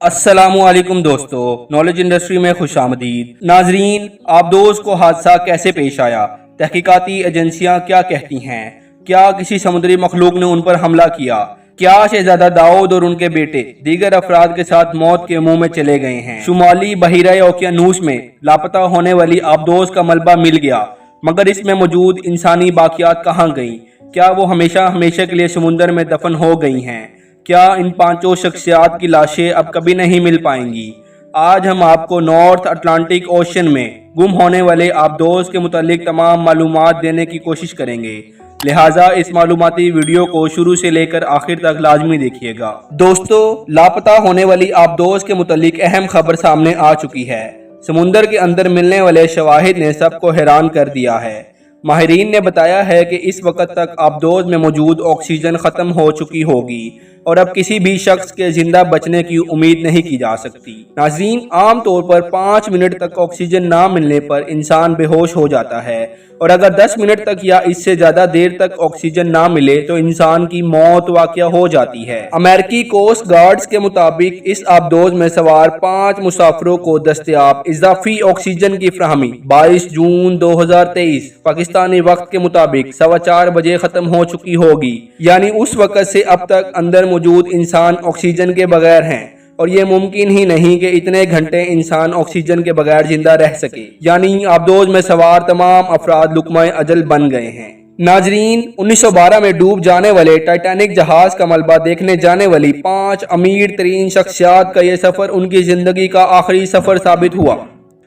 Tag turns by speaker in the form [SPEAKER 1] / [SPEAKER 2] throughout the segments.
[SPEAKER 1] अस्सलामु अलैकुम दोस्तों, नॉलेज इंडस्ट्री में खुशामदीद। नाजरीन, आबदोज को हादसा कैसे पेश आया, तहकीकाती एजेंसियां क्या कहती हैं? क्या किसी समुद्री मखलूक ने उन पर हमला किया? क्या शहजादा दाऊद और उनके बेटे दीगर अफराद के साथ मौत के मुंह में चले गए हैं? शुमाली बहिरा ओकियानूस में लापता होने वाली आबदोज का मलबा मिल गया, मगर इसमें मौजूद इंसानी बाकियात कहाँ गईं? क्या वो हमेशा हमेशा के लिए समुंदर में दफन हो गई हैं? क्या इन पांचों शख्सियात की लाशें अब कभी नहीं मिल पाएंगी? आज हम आपको नॉर्थ अटलांटिक ओशन में गुम होने वाले आबदोज के मुतालिक तमाम मालूमात देने की कोशिश करेंगे, लिहाजा इस मालूमाती वीडियो को शुरू से लेकर आखिर तक लाजमी देखिएगा। दोस्तों, लापता होने वाली आबदोज के मुतालिक अहम खबर सामने आ चुकी है। समुंदर के अंदर मिलने वाले शवाहिद ने सबको हैरान कर दिया है। माहिरीन ने बताया है कि इस वक्त तक आबदोज में मौजूद ऑक्सीजन खत्म हो चुकी होगी और अब किसी भी शख्स के जिंदा बचने की उम्मीद नहीं की जा सकती। नाज़रीन, आम तौर पर 5 मिनट तक ऑक्सीजन ना मिलने पर इंसान बेहोश हो जाता है और अगर 10 मिनट तक या इससे ज्यादा देर तक ऑक्सीजन ना मिले तो इंसान की मौत वाक़या हो जाती है। अमेरिकी कोस्ट गार्ड्स के मुताबिक इस आबदोज में सवार 5 मुसाफिरों को दस्तयाब इजाफी ऑक्सीजन की फ्राहमी 22 जून 2023 पाकिस्तानी वक्त के मुताबिक 4:15 बजे खत्म हो चुकी होगी, यानी उस वक्त से अब तक अंदर मौजूद इंसान ऑक्सीजन के बगैर हैं और ये मुमकिन ही नहीं कि इतने घंटे इंसान ऑक्सीजन के बगैर जिंदा रह सके, यानी आबदोज में सवार तमाम अफराद लुकमाए अजल बन गए हैं। नाजरीन, 1912 में डूब जाने वाले टाइटैनिक जहाज का मलबा देखने जाने वाली 5 अमीर तरीन शख्सियात का ये सफर उनकी जिंदगी का आखिरी सफर साबित हुआ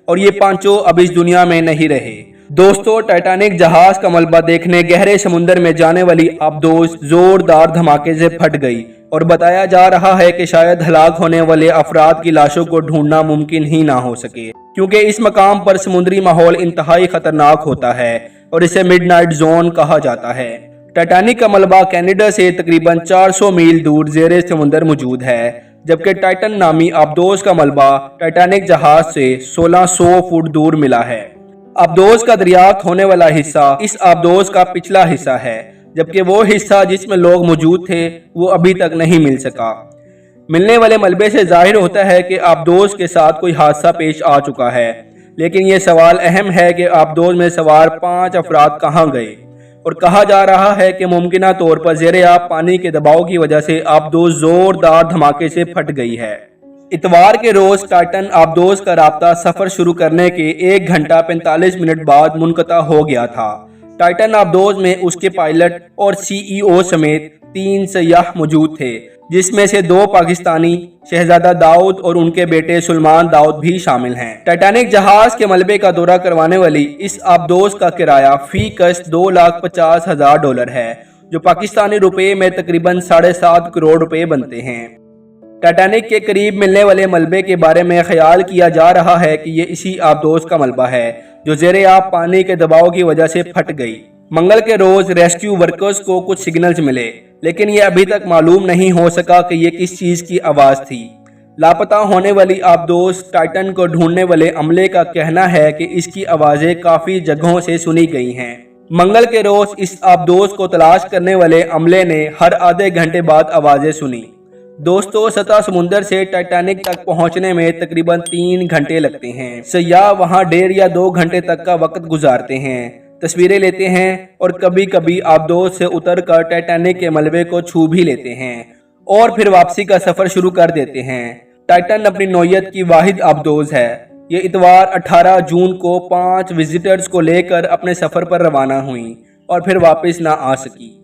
[SPEAKER 1] और ये पांचों अब इस दुनिया में नहीं रहे। दोस्तों, टाइटैनिक जहाज का मलबा देखने गहरे समुंदर में जाने वाली आबदोज जोरदार धमाके से फट गई और बताया जा रहा है कि शायद हलाक होने वाले अफराद की लाशों को ढूंढना मुमकिन ही ना हो सके, क्योंकि इस मकाम पर समुद्री माहौल इंतहाई खतरनाक होता है और इसे मिडनाइट जोन कहा जाता है। टाइटैनिक का मलबा कनाडा से तकरीबन 400 मील दूर जेरे समुंदर मौजूद है, जबकि टाइटन नामी आबदोज का मलबा टाइटैनिक जहाज से 1600 फुट दूर मिला है। आबदोज का दरियाफ्त होने वाला हिस्सा इस आबदोज का पिछला हिस्सा है, जबकि वो हिस्सा जिसमें लोग मौजूद थे वो अभी तक नहीं मिल सका। मिलने वाले मलबे से जाहिर होता है कि आबदोज के साथ कोई हादसा पेश आ चुका है, लेकिन ये सवाल अहम है कि आबदोज में सवार 5 अफराद कहाँ गए और कहा जा रहा है कि मुमकिना तौर पर ज़ेरे आब पानी के दबाव की वजह से आबदोज जोरदार धमाके से फट गई है। इतवार के रोज टाइटन आबदोज का राब्ता सफर शुरू करने के 1 घंटा 45 मिनट बाद मुनक़ता हो गया था। टाइटन आबदोज में उसके पायलट और CEO समेत 3 सयाह मौजूद थे, जिसमें से 2 पाकिस्तानी शहजादा दाऊद और उनके बेटे सुलेमान दाऊद भी शामिल हैं। टाइटैनिक जहाज के मलबे का दौरा करवाने वाली इस आबदोज का किराया फी कश्त $2,50,000 है, जो पाकिस्तानी रुपए में तकरीबन 7.5 करोड़ रुपए बनते हैं। टाइटैनिक के करीब मिलने वाले मलबे के बारे में ख्याल किया जा रहा है कि ये इसी आबदोज का मलबा है जो ज़ेरे आब पानी के दबाव की वजह से फट गई। मंगल के रोज रेस्क्यू वर्कर्स को कुछ सिग्नल्स मिले, लेकिन ये अभी तक मालूम नहीं हो सका कि ये किस चीज की आवाज थी। लापता होने वाली आबदोज टाइटन को ढूंढने वाले अमले का कहना है कि इसकी आवाजें काफी जगहों से सुनी गई हैं। मंगल के रोज इस आबदोज को तलाश करने वाले अमले ने हर आधे घंटे बाद आवाजें सुनी। दोस्तों, सतह समुंदर से टाइटैनिक तक पहुंचने में तकरीबन 3 घंटे लगते हैं। सयाह वहां 1.5 या 2 घंटे तक का वक्त गुजारते हैं, तस्वीरें लेते हैं और कभी कभी आबदोज से उतरकर टाइटैनिक के मलबे को छू भी लेते हैं और फिर वापसी का सफर शुरू कर देते हैं। टाइटन अपनी नौयत की वाहिद आबदोज है। ये इतवार 18 जून को 5 विजिटर्स को लेकर अपने सफर पर रवाना हुई और फिर वापस ना आ सकी।